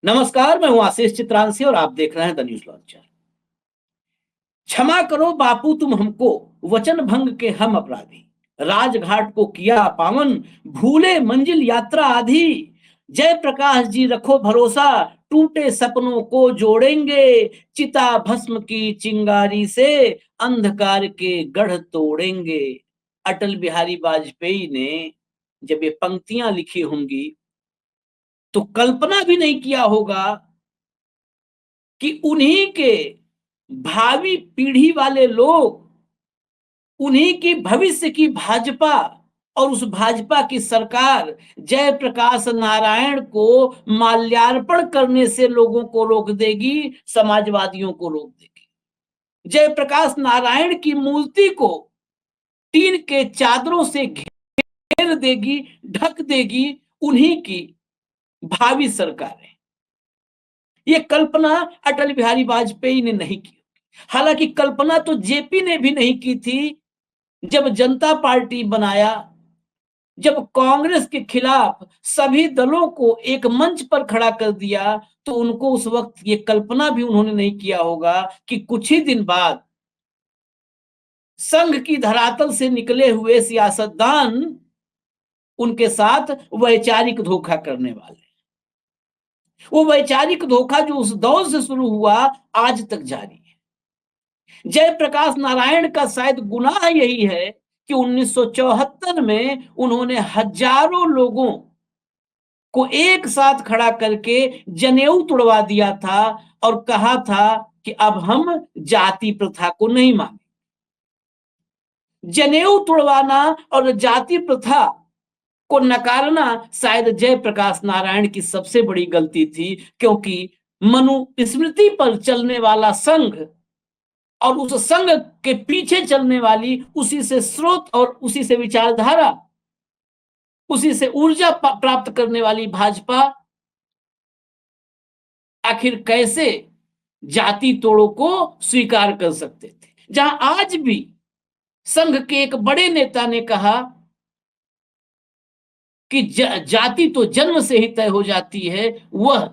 नमस्कार, मैं हूं आशीष चित्रांशी और आप देख रहे हैं द न्यूज लॉन्चर। क्षमा करो बापू तुम हमको, वचन भंग के हम अपराधी। राजघाट को किया पावन, भूले मंजिल यात्रा आधी। जय प्रकाश जी रखो भरोसा, टूटे सपनों को जोड़ेंगे। चिता भस्म की चिंगारी से अंधकार के गढ़ तोड़ेंगे। अटल बिहारी वाजपेयी ने जब ये पंक्तियां लिखी होंगी तो कल्पना भी नहीं किया होगा कि उन्हीं के भावी पीढ़ी वाले लोग, उन्हीं की भविष्य की भाजपा और उस भाजपा की सरकार जयप्रकाश नारायण को माल्यार्पण करने से लोगों को रोक देगी, समाजवादियों को रोक देगी। जयप्रकाश नारायण की मूर्ति को टीन के चादरों से घेर देगी, ढक देगी उन्हीं की भावी सरकारें। ये कल्पना अटल बिहारी वाजपेयी ने नहीं की। हालांकि कल्पना तो जेपी ने भी नहीं की थी। जब जनता पार्टी बनाया, जब कांग्रेस के खिलाफ सभी दलों को एक मंच पर खड़ा कर दिया, तो उनको उस वक्त ये कल्पना भी उन्होंने नहीं किया होगा कि कुछ ही दिन बाद संघ की धरातल से निकले हुए सियासतदान उनके साथ वैचारिक धोखा करने वाले। वो वैचारिक धोखा जो उस दौर से शुरू हुआ आज तक जारी है। जयप्रकाश नारायण का शायद गुनाह यही है कि 1974 में उन्होंने हजारों लोगों को एक साथ खड़ा करके जनेऊ तुड़वा दिया था और कहा था कि अब हम जाति प्रथा को नहीं मानेंगे। जनेऊ तुड़वाना और जाति प्रथा को नकारना शायद जयप्रकाश नारायण की सबसे बड़ी गलती थी, क्योंकि मनुस्मृति पर चलने वाला संघ और उस संघ के पीछे चलने वाली, उसी से स्रोत और उसी से विचारधारा, उसी से ऊर्जा प्राप्त करने वाली भाजपा आखिर कैसे जाति तोड़ों को स्वीकार कर सकते थे। जहां आज भी संघ के एक बड़े नेता ने कहा कि जाति तो जन्म से ही तय हो जाती है, वह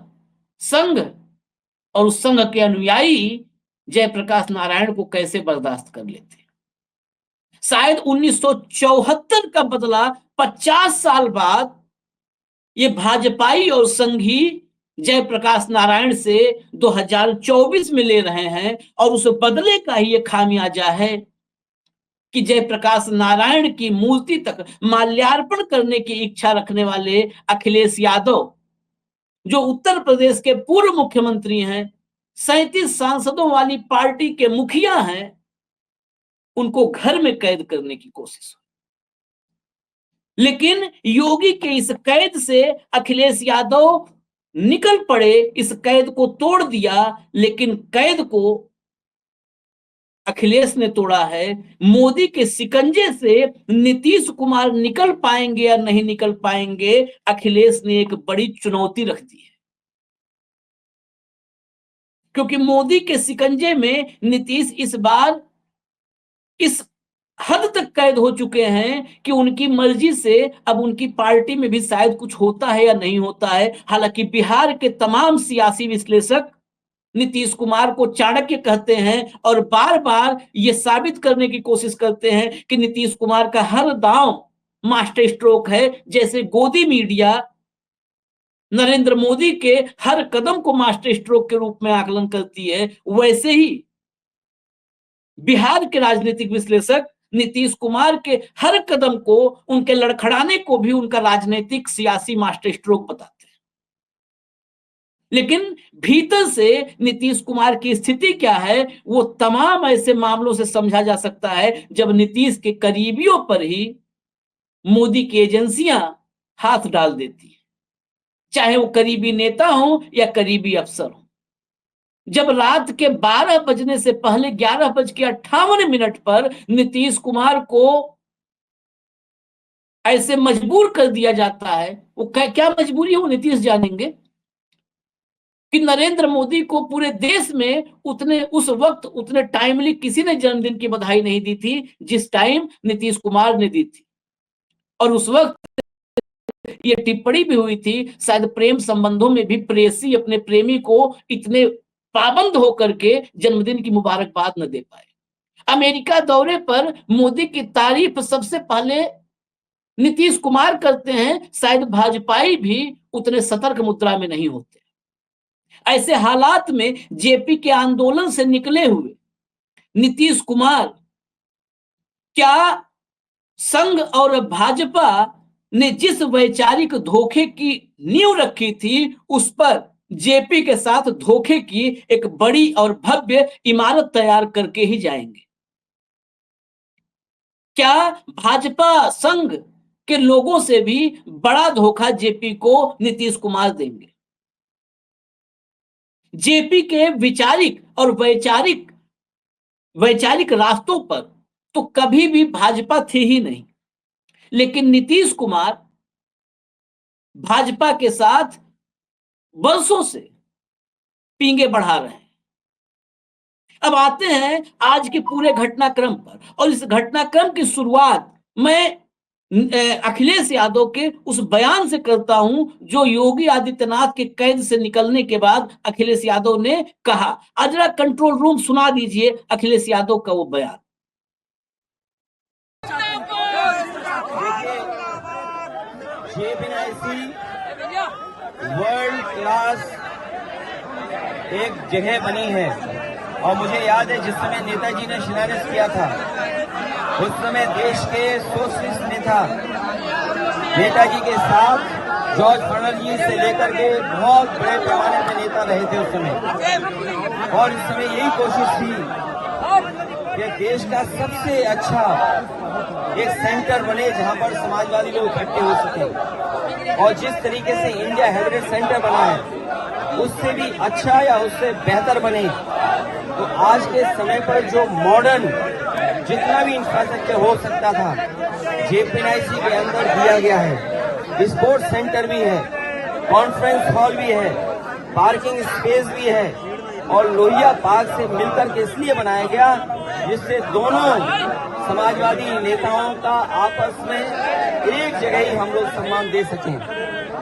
संघ और उस संघ के अनुयायी जयप्रकाश नारायण को कैसे बर्दाश्त कर लेते। शायद 1974 का बदला 50 साल बाद ये भाजपाई और संघी जयप्रकाश नारायण से 2024 में ले रहे हैं, और उस बदले का ही ये खामियाजा है कि जयप्रकाश नारायण की मूर्ति तक माल्यार्पण करने की इच्छा रखने वाले अखिलेश यादव, जो उत्तर प्रदेश के पूर्व मुख्यमंत्री हैं, 37 सांसदों वाली पार्टी के मुखिया हैं, उनको घर में कैद करने की कोशिश हुई। लेकिन योगी के इस कैद से अखिलेश यादव निकल पड़े, इस कैद को तोड़ दिया। लेकिन कैद को अखिलेश ने तोड़ा है। मोदी के शिकंजे से नीतीश कुमार निकल पाएंगे या नहीं निकल पाएंगे, अखिलेश ने एक बड़ी चुनौती रख दी है। क्योंकि मोदी के शिकंजे में नीतीश इस बार इस हद तक कैद हो चुके हैं कि उनकी मर्जी से अब उनकी पार्टी में भी शायद कुछ होता है या नहीं होता है। हालांकि बिहार के तमाम सियासी विश्लेषक नीतीश कुमार को चाणक्य कहते हैं और बार बार ये साबित करने की कोशिश करते हैं कि नीतीश कुमार का हर दांव मास्टर स्ट्रोक है। जैसे गोदी मीडिया नरेंद्र मोदी के हर कदम को मास्टर स्ट्रोक के रूप में आकलन करती है, वैसे ही बिहार के राजनीतिक विश्लेषक नीतीश कुमार के हर कदम को, उनके लड़खड़ाने को भी उनका राजनीतिक सियासी मास्टर स्ट्रोक बताते हैं। लेकिन भीतर से नीतीश कुमार की स्थिति क्या है, वो तमाम ऐसे मामलों से समझा जा सकता है जब नीतीश के करीबियों पर ही मोदी की एजेंसियां हाथ डाल देती है, चाहे वो करीबी नेता हो या करीबी अफसर हो। जब रात के 12 बजने से पहले 11:58 पर नीतीश कुमार को ऐसे मजबूर कर दिया जाता है, वो क्या मजबूरी है वो नीतीश जानेंगे, कि नरेंद्र मोदी को पूरे देश में उस वक्त उतने टाइमली किसी ने जन्मदिन की बधाई नहीं दी थी जिस टाइम नीतीश कुमार ने दी थी। और उस वक्त ये टिप्पणी भी हुई थी, शायद प्रेम संबंधों में भी प्रेयसी अपने प्रेमी को इतने पाबंद होकर के जन्मदिन की मुबारकबाद न दे पाए। अमेरिका दौरे पर मोदी की तारीफ सबसे पहले नीतीश कुमार करते हैं, शायद भाजपाई भी उतने सतर्क मुद्रा में नहीं होते। ऐसे हालात में जेपी के आंदोलन से निकले हुए नीतीश कुमार क्या संघ और भाजपा ने जिस वैचारिक धोखे की नींव रखी थी, उस पर जेपी के साथ धोखे की एक बड़ी और भव्य इमारत तैयार करके ही जाएंगे। क्या भाजपा संघ के लोगों से भी बड़ा धोखा जेपी को नीतीश कुमार देंगे? जेपी के विचारिक और वैचारिक रास्तों पर तो कभी भी भाजपा थी ही नहीं, लेकिन नीतीश कुमार भाजपा के साथ वर्षों से पींगे बढ़ा रहे हैं। अब आते हैं आज के पूरे घटनाक्रम पर, और इस घटनाक्रम की शुरुआत मैं अखिलेश यादव के उस बयान से करता हूं जो योगी आदित्यनाथ के कैद से निकलने के बाद अखिलेश यादव ने कहा। आज जरा कंट्रोल रूम सुना दीजिए अखिलेश यादव का वो बयान। वर्ल्ड क्लास एक जगह बनी है, और मुझे याद है जिस समय नेताजी ने शिलान्यास किया था, उस समय देश के सोशलिस्ट नेता नेताजी के साथ जॉर्ज फर्नांडिस से लेकर के बहुत बड़े पैमाने में नेता रहे थे उस समय। और इस समय यही कोशिश थी कि देश का सबसे अच्छा एक सेंटर बने जहां पर समाजवादी लोग इकट्ठे हो सके। और जिस तरीके से इंडिया हेरिटेज सेंटर बना है, उससे भी अच्छा या उससे बेहतर बने। तो आज के समय पर जो मॉडर्न जितना भी इंफ्रास्ट्रक्चर हो सकता था, जेपीएनआईसी के अंदर दिया गया है। स्पोर्ट्स सेंटर भी है, कॉन्फ्रेंस हॉल भी है, पार्किंग स्पेस भी है, और लोहिया पार्क से मिलकर के इसलिए बनाया गया जिससे दोनों समाजवादी नेताओं का आपस में एक जगह ही हम लोग सम्मान दे सकें।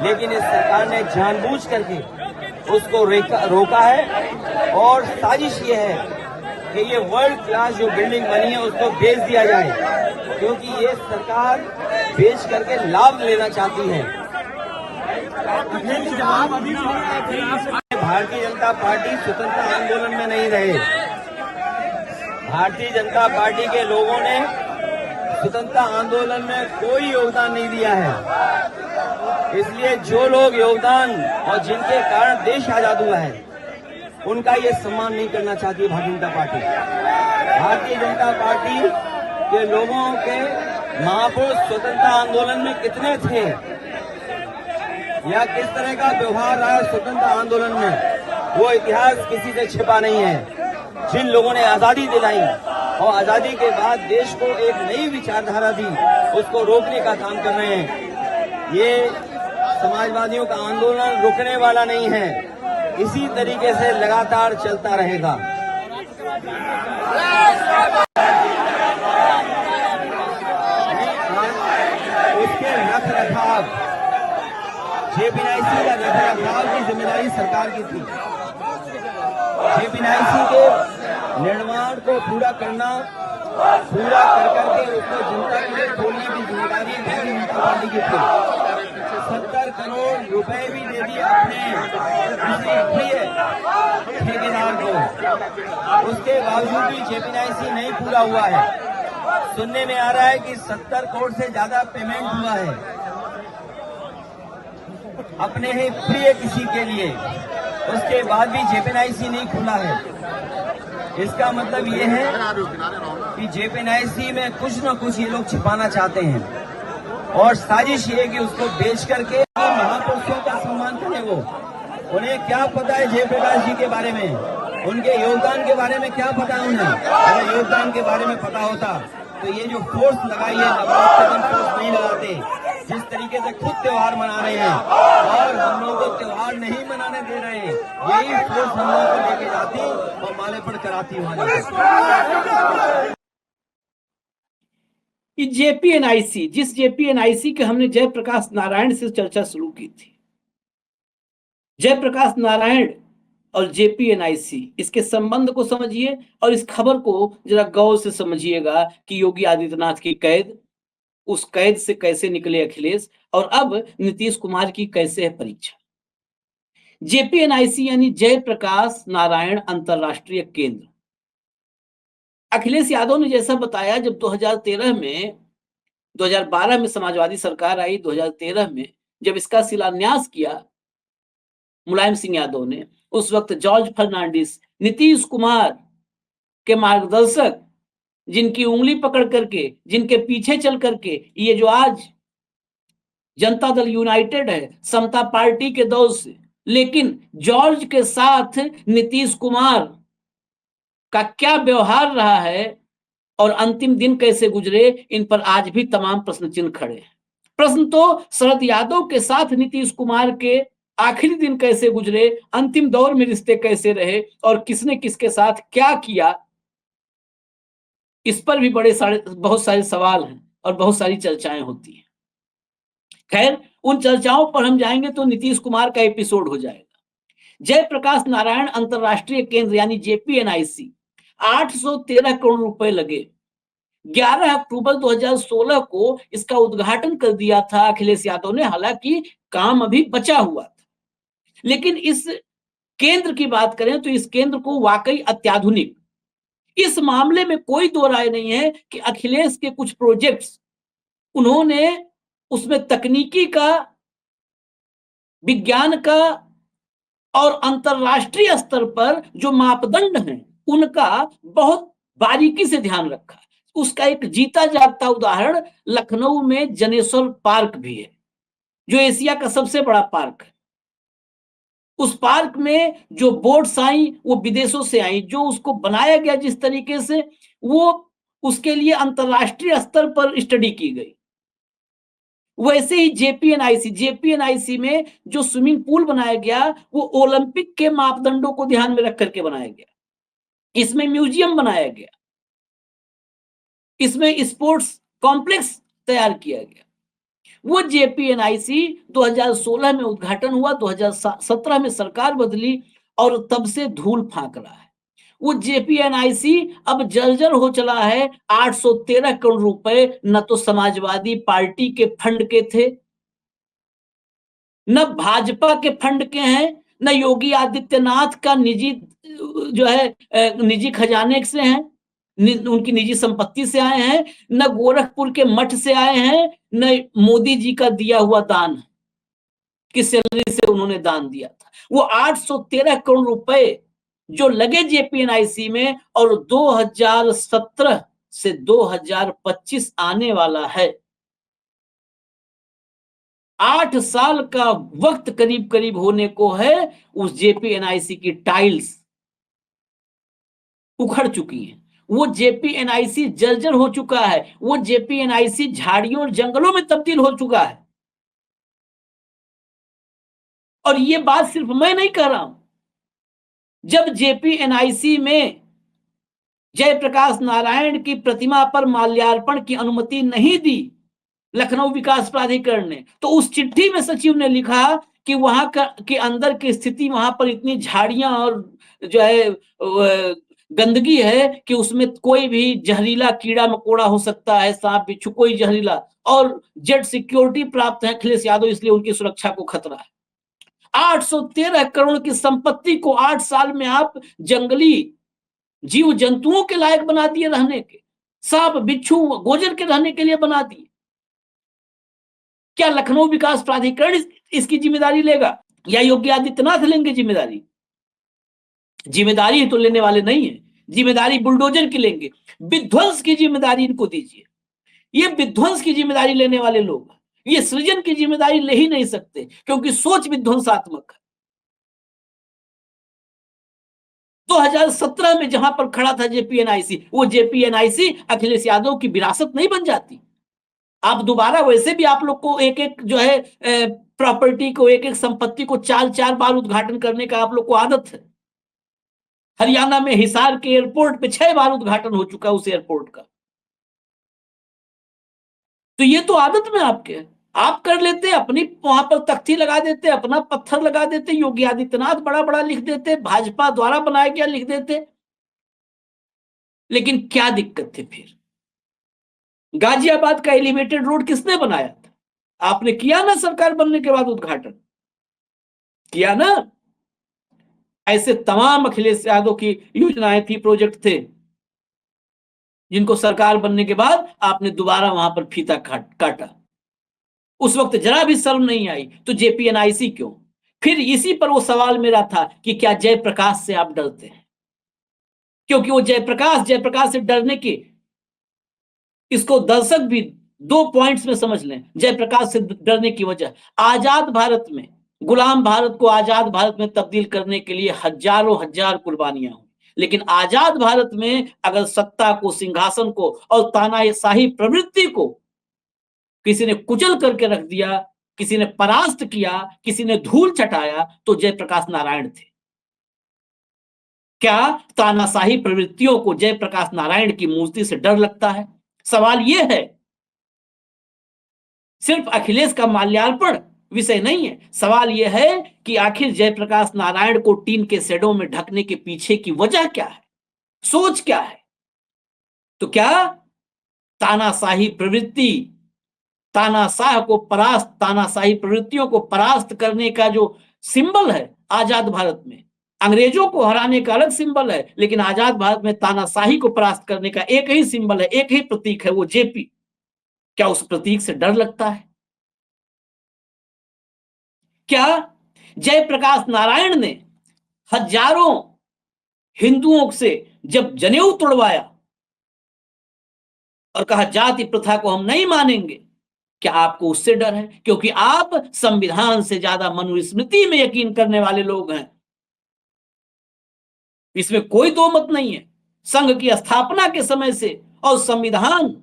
लेकिन इस सरकार ने जानबूझ करके उसको रोका है, और साजिश ये है कि ये वर्ल्ड क्लास जो बिल्डिंग बनी है उसको बेच दिया जाए, क्योंकि ये सरकार बेच करके लाभ लेना चाहती है। भारतीय जनता पार्टी स्वतंत्रता आंदोलन में नहीं रहे। भारतीय जनता पार्टी के लोगों ने स्वतंत्रता आंदोलन में कोई योगदान नहीं दिया है। इसलिए जो लोग योगदान और जिनके कारण देश आजाद हुआ है, उनका ये सम्मान नहीं करना चाहती भारतीय जनता पार्टी। भारतीय जनता पार्टी के लोगों के महापुरुष स्वतंत्रता आंदोलन में कितने थे, या किस तरह का व्यवहार रहा स्वतंत्रता आंदोलन में, वो इतिहास किसी से छिपा नहीं है। जिन लोगों ने आजादी दिलाई और आजादी के बाद देश को एक नई विचारधारा दी, उसको रोकने का काम कर रहे हैं। ये समाजवादियों का आंदोलन रुकने वाला नहीं है, इसी तरीके से लगातार चलता रहेगा। उसके रखरखाव, जेपीएनआईसी का रखरखाव की जिम्मेदारी सरकार की थी। जेपीएनआईसी के निर्माण को पूरा करना, पूरा कर करके उसको जनता के लिए खोलने की जिम्मेदारी भारतीय जनता पार्टी की थी। 70 करोड़ रुपए भी दे दिए अपने प्रिय ठेकेदार को, उसके बावजूद भी जेपीएनआईसी नहीं पूरा हुआ है। सुनने में आ रहा है कि 70 करोड़ से ज्यादा पेमेंट हुआ है अपने ही प्रिय किसी के लिए, उसके बाद भी जेपीएनआईसी नहीं खुला है। इसका मतलब ये है कि जेपीएनआईसी में कुछ न कुछ ये लोग छिपाना चाहते हैं, और साजिश ये कि उसको बेच करके महापुरुषों का सम्मान करें। वो उन्हें क्या पता है जयप्रकाश के बारे में, उनके योगदान के बारे में क्या पता है उन्हें? अगर योगदान के बारे में पता होता तो ये जो फोर्स लगाई है, नवरात्र के दिन फोर्स नहीं लगाते। जिस तरीके से खुद त्योहार मना रहे हैं और हम लोगों को त्योहार नहीं मनाने दे रहे हैं, यही फोर्स हम लोगों को लेके जाती और मालेपड़ कराती वहां। कि जेपीएनआईसी, जिस जेपीएनआईसी के हमने जयप्रकाश नारायण से चर्चा शुरू की थी, जयप्रकाश नारायण और जेपीएनआईसी, इसके संबंध को समझिए और इस खबर को जरा गौर से समझिएगा कि योगी आदित्यनाथ की कैद, उस कैद से कैसे निकले अखिलेश, और अब नीतीश कुमार की कैसे है परीक्षा। जेपीएनआईसी यानी जयप्रकाश नारायण अंतरराष्ट्रीय केंद्र। अखिलेश यादव ने जैसा बताया, जब 2013 में 2012 में समाजवादी सरकार आई, 2013 में जब इसका शिलान्यास किया मुलायम सिंह यादव ने, उस वक्त जॉर्ज फर्नांडिस, नीतीश कुमार के मार्गदर्शक, जिनकी उंगली पकड़ करके, जिनके पीछे चल करके ये जो आज जनता दल यूनाइटेड है, समता पार्टी के दौर से, लेकिन जॉर्ज के साथ नीतीश कुमार का क्या व्यवहार रहा है और अंतिम दिन कैसे गुजरे, इन पर आज भी तमाम प्रश्न चिन्ह खड़े हैं। प्रश्न तो शरद यादव के साथ नीतीश कुमार के आखिरी दिन कैसे गुजरे, अंतिम दौर में रिश्ते कैसे रहे और किसने किसके साथ क्या किया, इस पर भी बहुत सारे सवाल हैं और बहुत सारी चर्चाएं होती हैं। खैर, उन चर्चाओं पर हम जाएंगे तो नीतीश कुमार का एपिसोड हो जाएगा। जयप्रकाश नारायण अंतरराष्ट्रीय केंद्र यानी जेपीएनआईसी, 813 करोड़ रुपए लगे। 11 अक्टूबर 2016 को इसका उद्घाटन कर दिया था अखिलेश यादव ने, हालांकि काम अभी बचा हुआ था। लेकिन इस केंद्र की बात करें तो इस केंद्र को वाकई अत्याधुनिक, इस मामले में कोई दो राय नहीं है कि अखिलेश के कुछ प्रोजेक्ट्स उन्होंने उसमें तकनीकी का, विज्ञान का और अंतरराष्ट्रीय स्तर पर जो मापदंड हैं उनका बहुत बारीकी से ध्यान रखा। उसका एक जीता जागता उदाहरण लखनऊ में जनेश्वर पार्क भी है, जो एशिया का सबसे बड़ा पार्क है। उस पार्क में जो बोट्स आई वो विदेशों से आई, जो उसको बनाया गया जिस तरीके से, वो उसके लिए अंतरराष्ट्रीय स्तर पर स्टडी की गई। वैसे ही जेपीएनआईसी में जो स्विमिंग पूल बनाया गया वो ओलंपिक के मापदंडों को ध्यान में रख करके बनाया गया। इसमें म्यूजियम बनाया गया, इसमें स्पोर्ट्स कॉम्प्लेक्स तैयार किया गया। वो जेपीएनआईसी 2016 में उद्घाटन हुआ, 2017 में सरकार बदली और तब से धूल फांक रहा है। वो जेपीएनआईसी अब जर्जर हो चला है। 813 करोड़ रुपए न तो समाजवादी पार्टी के फंड के थे, न भाजपा के फंड के हैं, न योगी आदित्यनाथ का निजी जो है निजी खजाने से हैं, उनकी निजी संपत्ति से आए हैं, न गोरखपुर के मठ से आए हैं, न मोदी जी का दिया हुआ दान की सैलरी से उन्होंने दान दिया था। वो 813 करोड़ रुपए जो लगे जेपीएनआईसी में, और 2017 से 2025 आने वाला है, 8 साल का वक्त करीब करीब होने को है। उस जेपीएनआईसी की टाइल्स उखड़ चुकी हैं, वो जेपीएनआईसी जर्जर हो चुका है, वो जेपीएनआईसी झाड़ियों और जंगलों में तब्दील हो चुका है। और ये बात सिर्फ मैं नहीं कह रहा हूं। जब जेपीएनआईसी में जयप्रकाश नारायण की प्रतिमा पर माल्यार्पण की अनुमति नहीं दी लखनऊ विकास प्राधिकरण ने, तो उस चिट्ठी में सचिव ने लिखा कि वहां के अंदर की स्थिति, वहां पर इतनी झाड़ियां और जो है गंदगी है कि उसमें कोई भी जहरीला कीड़ा मकोड़ा हो सकता है, सांप बिच्छू, कोई जहरीला, और जेड सिक्योरिटी प्राप्त है अखिलेश यादव, इसलिए उनकी सुरक्षा को खतरा है। 813 करोड़ की संपत्ति को 8 साल में आप जंगली जीव जंतुओं के लायक बना दिए रहने के, सांप बिच्छू गोजर के रहने के लिए बना दिए। क्या लखनऊ विकास प्राधिकरण इसकी जिम्मेदारी लेगा या योगी आदित्यनाथ लेंगे जिम्मेदारी? जिम्मेदारी तो लेने वाले नहीं है, जिम्मेदारी बुलडोजर की लेंगे। विध्वंस की जिम्मेदारी इनको दीजिए। ये विध्वंस की जिम्मेदारी लेने वाले लोग, ये सृजन की जिम्मेदारी ले ही नहीं सकते, क्योंकि सोच विध्वंसात्मक है। 2017 में जहां पर खड़ा था जेपीएनआईसी, वो जेपीएनआईसी अखिलेश यादव की विरासत नहीं बन जाती। आप दोबारा, वैसे भी आप लोग को एक एक जो है प्रॉपर्टी को, एक एक संपत्ति को 4 बार उद्घाटन करने का आप लोग को आदत है। हरियाणा में हिसार के एयरपोर्ट पे 6 बार उद्घाटन हो चुका उस एयरपोर्ट का। तो ये तो आदत में आपके है। आप कर लेते, अपनी वहां पर तख्ती लगा देते, अपना पत्थर लगा देते, योगी आदित्यनाथ बड़ा बड़ा लिख देते, भाजपा द्वारा बनाया गया लिख देते। लेकिन क्या दिक्कत थी फिर? गाजियाबाद का एलिवेटेड रोड किसने बनाया था? आपने किया ना सरकार बनने के बाद उद्घाटन किया ना। ऐसे तमाम अखिलेश यादव की योजनाएं थी, प्रोजेक्ट थे, जिनको सरकार बनने के बाद आपने दोबारा वहां पर फीता काटा। उस वक्त जरा भी शर्म नहीं आई, तो जेपीएनआईसी क्यों? फिर इसी पर वो सवाल मेरा था कि क्या जयप्रकाश से आप डरते हैं? क्योंकि वो जयप्रकाश से डरने की, इसको दर्शक भी दो पॉइंट्स में समझ लें। जयप्रकाश से डरने की वजह, आजाद भारत में, गुलाम भारत को आजाद भारत में तब्दील करने के लिए हजारों हजार कुर्बानियां हुई, लेकिन आजाद भारत में अगर सत्ता को, सिंहासन को और तानाशाही प्रवृत्ति को किसी ने कुचल करके रख दिया, किसी ने परास्त किया, किसी ने धूल चटाया, तो जयप्रकाश नारायण थे। क्या तानाशाही प्रवृत्तियों को जयप्रकाश नारायण की मूर्ति से डर लगता है? सवाल यह है। सिर्फ अखिलेश का माल्यार्पण विषय नहीं है, सवाल यह है कि आखिर जयप्रकाश नारायण को टीन के शेडों में ढकने के पीछे की वजह क्या है, सोच क्या है? तो क्या तानाशाही प्रवृत्ति, तानाशाही प्रवृत्तियों को परास्त करने का जो सिंबल है आजाद भारत में, अंग्रेजों को हराने का अलग सिंबल है, लेकिन आजाद भारत में तानाशाही को परास्त करने का एक ही सिंबल है, एक ही प्रतीक है, वो जेपी। क्या उस प्रतीक से डर लगता है? क्या जयप्रकाश नारायण ने हजारों हिंदुओं से जब जनेऊ तोड़वाया और कहा जाति प्रथा को हम नहीं मानेंगे, क्या आपको उससे डर है? क्योंकि आप संविधान से ज्यादा मनुस्मृति में यकीन करने वाले लोग हैं, इसमें कोई दो मत नहीं है। संघ की स्थापना के समय से और संविधान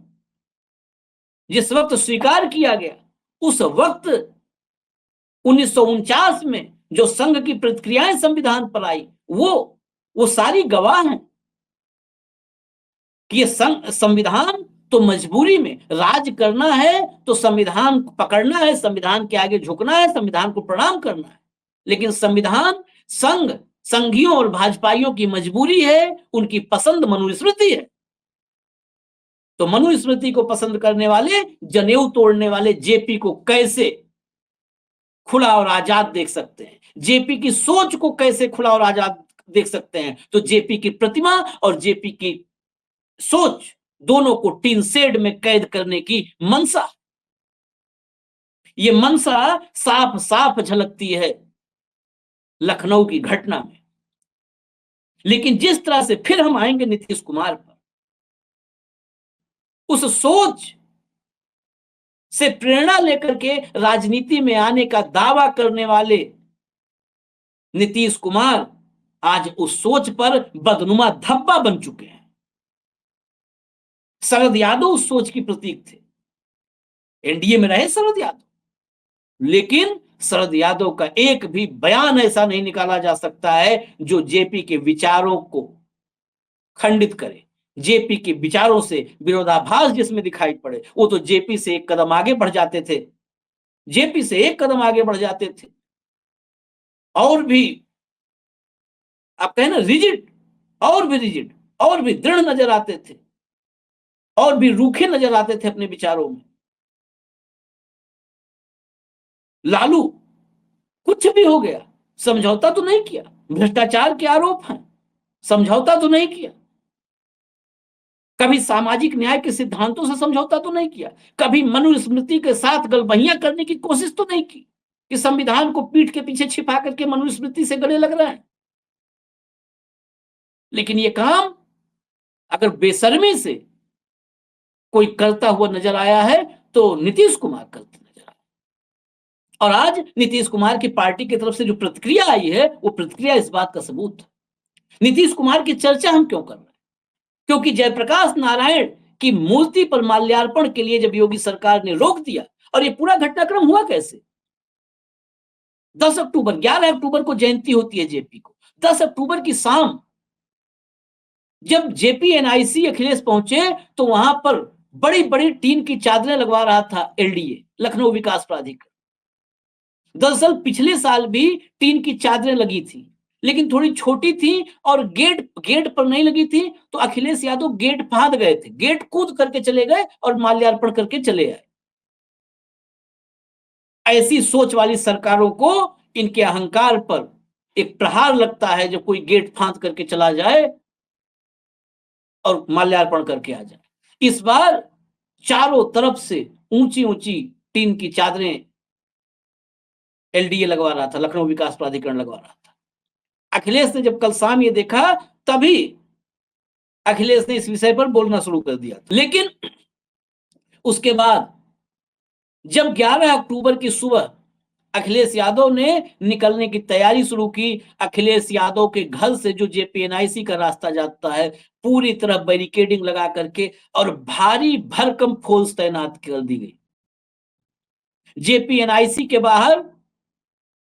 जिस वक्त स्वीकार किया गया, उस वक्त 1949 में जो संघ की प्रतिक्रियाएं संविधान पर आई, वो सारी गवाह हैं कि ये संविधान तो मजबूरी में राज करना है, तो संविधान पकड़ना है, संविधान के आगे झुकना है, संविधान को प्रणाम करना है। लेकिन संविधान संघियों और भाजपाइयों की मजबूरी है, उनकी पसंद मनुस्मृति है। तो मनुस्मृति को पसंद करने वाले जनेऊ तोड़ने वाले जेपी को कैसे खुला और आजाद देख सकते हैं? जेपी की सोच को कैसे खुला और आजाद देख सकते हैं? तो जेपी की प्रतिमा और जेपी की सोच दोनों को टीन शेड में कैद करने की मनसा, ये मनसा साफ साफ झलकती है लखनऊ की घटना में। लेकिन जिस तरह से फिर हम आएंगे नीतीश कुमार पर, उस सोच से प्रेरणा लेकर के राजनीति में आने का दावा करने वाले नीतीश कुमार आज उस सोच पर बदनुमा धब्बा बन चुके हैं। शरद यादव उस सोच की प्रतीक थे, एनडीए में रहे शरद यादव, लेकिन शरद यादव का एक भी बयान ऐसा नहीं निकाला जा सकता है जो जेपी के विचारों को खंडित करे, जेपी के विचारों से विरोधाभास जिसमें दिखाई पड़े। वो तो जेपी से एक कदम आगे बढ़ जाते थे, जेपी से एक कदम आगे बढ़ जाते थे, और भी आप कहें ना रिजिड, और भी रिजिड, और भी दृढ़ नजर आते थे, और भी रूखे नजर आते थे अपने विचारों में। लालू कुछ भी हो गया, समझौता तो नहीं किया, भ्रष्टाचार के आरोप हैं, समझौता तो नहीं किया, कभी सामाजिक न्याय के सिद्धांतों से समझौता तो नहीं किया, कभी मनुस्मृति के साथ गलबहियां करने की कोशिश तो नहीं की कि संविधान को पीठ के पीछे छिपा करके मनुस्मृति से गले लग रहा है। लेकिन ये काम अगर बेशर्मी से कोई करता हुआ नजर आया है तो नीतीश कुमार करते नजर आए। और आज नीतीश कुमार की पार्टी की तरफ से जो प्रतिक्रिया आई है, वो प्रतिक्रिया इस बात का सबूत है। नीतीश कुमार की चर्चा हम क्यों कर रहे हैं? क्योंकि जयप्रकाश नारायण की मूर्ति पर माल्यार्पण के लिए जब योगी सरकार ने रोक दिया, और ये पूरा घटनाक्रम हुआ कैसे? 10 अक्टूबर, 11 अक्टूबर को जयंती होती है जेपी को, 10 अक्टूबर की शाम जब जेपीएनआईसी अखिलेश पहुंचे तो वहां पर बड़ी बड़ी टीन की चादरें लगवा रहा था एलडीए, लखनऊ विकास प्राधिकरण। दरअसल पिछले साल भी टीन की चादरें लगी थी, लेकिन थोड़ी छोटी थी और गेट गेट पर नहीं लगी थी, तो अखिलेश यादव गेट फांद गए थे, गेट कूद करके चले गए और माल्यार्पण करके चले आए। ऐसी सोच वाली सरकारों को इनके अहंकार पर एक प्रहार लगता है जब कोई गेट फांद करके चला जाए और माल्यार्पण करके आ जाए। इस बार चारों तरफ से ऊंची ऊंची टीन की चादरें एलडीए लगवा रहा था, लखनऊ विकास प्राधिकरण लगवा रहा था। अखिलेश ने जब कल शाम ये देखा, तभी अखिलेश ने इस विषय पर बोलना शुरू कर दिया। लेकिन उसके बाद जब 11 अक्टूबर की सुबह अखिलेश यादव ने निकलने की तैयारी शुरू की, अखिलेश यादव के घर से जो जेपीएनआईसी का रास्ता जाता है, पूरी तरह बैरिकेडिंग लगा करके और भारी भरकम फोर्स तैनात कर दी गई। जेपीएनआईसी के बाहर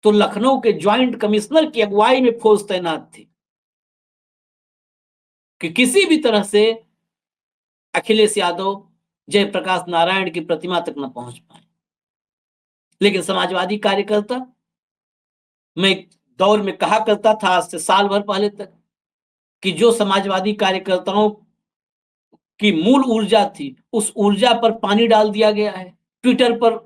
तो लखनऊ के ज्वाइंट कमिश्नर की अगुवाई में फोर्स तैनात थी कि किसी भी तरह से अखिलेश यादव जयप्रकाश नारायण की प्रतिमा तक न पहुंच पाए। लेकिन समाजवादी कार्यकर्ता, मैं एक दौर में कहा करता था आज से साल भर पहले तक, कि जो समाजवादी कार्यकर्ताओं की मूल ऊर्जा थी, उस ऊर्जा पर पानी डाल दिया गया है। ट्विटर पर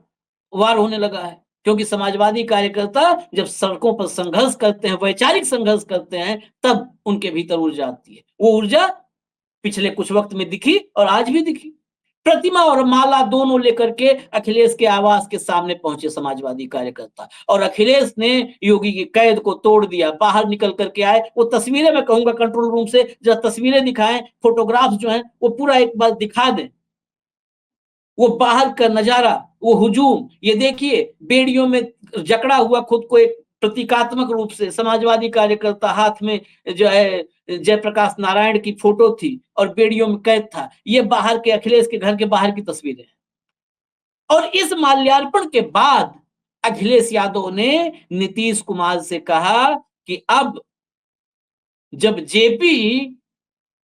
वार होने लगा है, क्योंकि समाजवादी कार्यकर्ता जब सड़कों पर संघर्ष करते हैं, वैचारिक संघर्ष करते हैं, तब उनके भीतर ऊर्जा आती है। वो ऊर्जा पिछले कुछ वक्त में दिखी और आज भी दिखी। प्रतिमा और माला दोनों लेकर के अखिलेश के आवास के सामने पहुंचे समाजवादी कार्यकर्ता, और अखिलेश ने योगी की कैद को तोड़ दिया, बाहर निकल करके आए। वो तस्वीरें मैं कहूंगा कंट्रोल रूम से जरा तस्वीरें दिखाएं, फोटोग्राफ्स जो हैं वो पूरा एक बार दिखा दें। वो बाहर का नजारा, वो हुजूम, ये देखिए बेड़ियों में जकड़ा हुआ खुद को एक प्रतीकात्मक रूप से समाजवादी कार्यकर्ता, हाथ में जो है जयप्रकाश नारायण की फोटो थी और बेड़ियों में कैद था। ये बाहर के अखिलेश के घर के बाहर की तस्वीरें हैं। और इस माल्यार्पण के बाद अखिलेश यादव ने नीतीश कुमार से कहा कि अब जब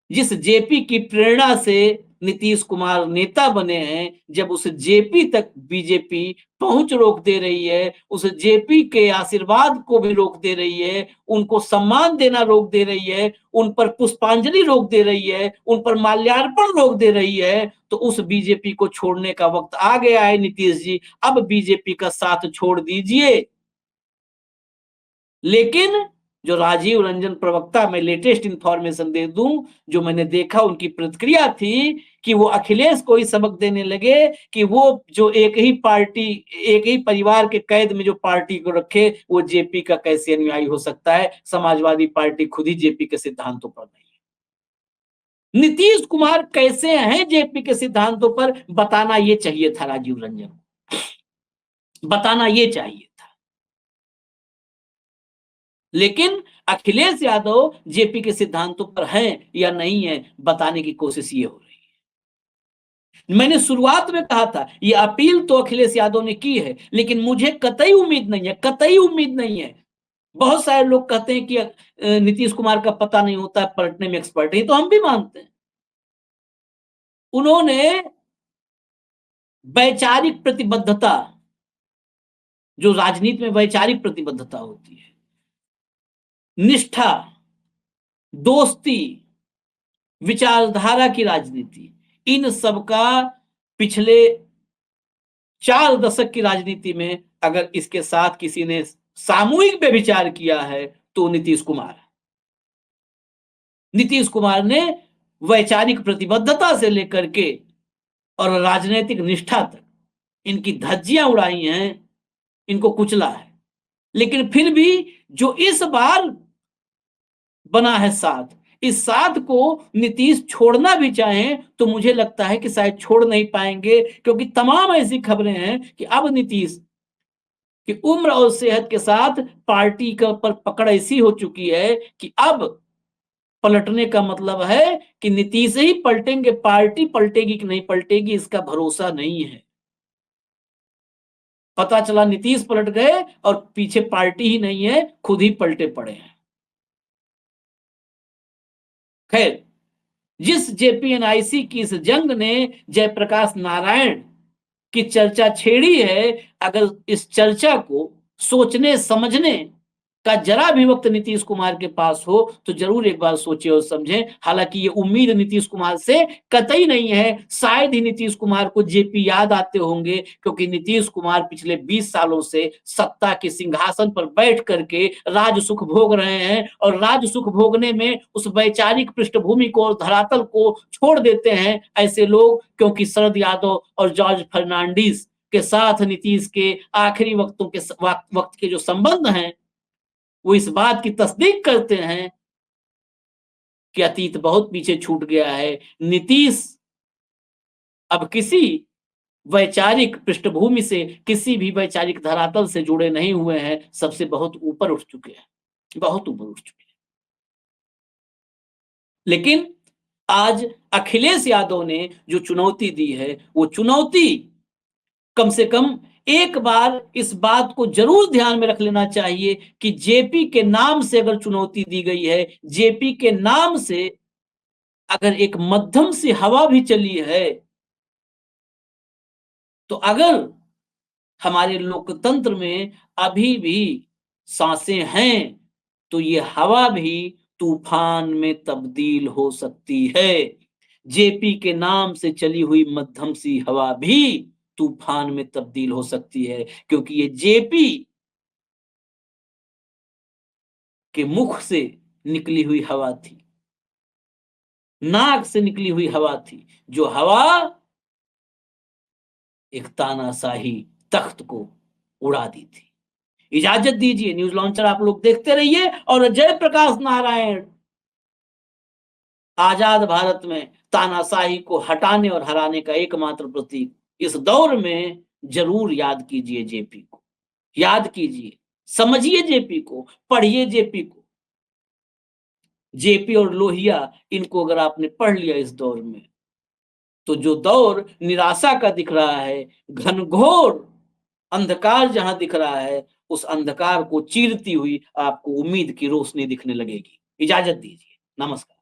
जिस जेपी की प्रेरणा से नीतीश कुमार नेता बने हैं, जब उस जेपी तक बीजेपी पहुंच रोक दे रही है, उस जेपी के आशीर्वाद को भी रोक दे रही है, उनको सम्मान देना रोक दे रही है, उन पर पुष्पांजलि रोक दे रही है, उन पर माल्यार्पण रोक दे रही है, तो उस बीजेपी को छोड़ने का वक्त आ गया है नीतीश जी। अब बीजेपी का साथ छोड़ दीजिए। लेकिन जो राजीव रंजन प्रवक्ता, मैं लेटेस्ट इंफॉर्मेशन दे दूं, जो मैंने देखा उनकी प्रतिक्रिया थी कि वो अखिलेश को ही सबक देने लगे कि वो जो एक ही परिवार के कैद में जो पार्टी को रखे, वो जेपी का कैसे अनुयायी हो सकता है। समाजवादी पार्टी खुद ही जेपी के सिद्धांतों पर नहीं है। नीतीश कुमार कैसे हैं जेपी के सिद्धांतों पर, बताना ये चाहिए था राजीव रंजन को, बताना ये चाहिए। लेकिन अखिलेश यादव जेपी के सिद्धांतों पर हैं या नहीं है, बताने की कोशिश ये हो रही है। मैंने शुरुआत में कहा था ये अपील तो अखिलेश यादव ने की है, लेकिन मुझे कतई उम्मीद नहीं है, कतई उम्मीद नहीं है। बहुत सारे लोग कहते हैं कि नीतीश कुमार का पता नहीं होता है, पलटने में एक्सपर्ट है, तो हम भी मानते हैं। उन्होंने वैचारिक प्रतिबद्धता, जो राजनीति में वैचारिक प्रतिबद्धता होती है, निष्ठा, दोस्ती, विचारधारा की राजनीति, इन सब का पिछले 4 दशक की राजनीति में अगर इसके साथ किसी ने सामूहिक व्यभिचार किया है तो नीतीश कुमार है। नीतीश कुमार ने वैचारिक प्रतिबद्धता से लेकर के और राजनीतिक निष्ठा तक इनकी धज्जियां उड़ाई हैं, इनको कुचला है। लेकिन फिर भी जो इस बार बना है साथ, इस साथ को नीतीश छोड़ना भी चाहें तो मुझे लगता है कि शायद छोड़ नहीं पाएंगे, क्योंकि तमाम ऐसी खबरें हैं कि अब नीतीश की उम्र और सेहत के साथ पार्टी का पर पकड़ ऐसी हो चुकी है कि अब पलटने का मतलब है कि नीतीश ही पलटेंगे, पार्टी पलटेगी कि नहीं पलटेगी इसका भरोसा नहीं है। पता चला नीतीश पलट गए और पीछे पार्टी ही नहीं है, खुद ही पलटे पड़े हैं। खैर, जिस जेपीएनआईसी की इस जंग ने जयप्रकाश नारायण की चर्चा छेड़ी है, अगर इस चर्चा को सोचने समझने का जरा भी वक्त नीतीश कुमार के पास हो तो जरूर एक बार सोचे और समझें। हालांकि ये उम्मीद नीतीश कुमार से कतई नहीं है। शायद ही नीतीश कुमार को जेपी याद आते होंगे, क्योंकि नीतीश कुमार पिछले 20 सालों से सत्ता के सिंहासन पर बैठ करके राज सुख भोग रहे हैं, और राज सुख भोगने में उस वैचारिक पृष्ठभूमि को और धरातल को छोड़ देते हैं ऐसे लोग, क्योंकि शरद यादव और जॉर्ज फर्नांडिस के साथ नीतीश के आखिरी वक्त के जो संबंध हैं वो इस बात की तस्दीक करते हैं कि अतीत बहुत पीछे छूट गया है। नीतीश अब किसी वैचारिक पृष्ठभूमि से, किसी भी वैचारिक धरातल से जुड़े नहीं हुए हैं, सबसे बहुत ऊपर उठ चुके हैं, बहुत ऊपर उठ चुके हैं। लेकिन आज अखिलेश यादव ने जो चुनौती दी है, वो चुनौती कम से कम एक बार इस बात को जरूर ध्यान में रख लेना चाहिए कि जेपी के नाम से अगर चुनौती दी गई है, जेपी के नाम से अगर एक मध्यम सी हवा भी चली है, तो अगर हमारे लोकतंत्र में अभी भी सांसें हैं, तो ये हवा भी तूफान में तब्दील हो सकती है। जेपी के नाम से चली हुई मध्यम सी हवा भी तूफान में तब्दील हो सकती है, क्योंकि ये जेपी के मुख से निकली हुई हवा थी, नाक से निकली हुई हवा थी, जो हवा एक तानाशाही तख्त को उड़ा दी थी। इजाजत दीजिए, न्यूज लॉन्चर आप लोग देखते रहिए, और जयप्रकाश नारायण आजाद भारत में तानाशाही को हटाने और हराने का एकमात्र प्रतीक इस दौर में जरूर याद कीजिए जेपी को, याद कीजिए, समझिए जेपी को, पढ़िए जेपी को। जेपी और लोहिया, इनको अगर आपने पढ़ लिया इस दौर में, तो जो दौर निराशा का दिख रहा है, घनघोर अंधकार जहां दिख रहा है, उस अंधकार को चीरती हुई आपको उम्मीद की रोशनी दिखने लगेगी। इजाजत दीजिए, नमस्कार।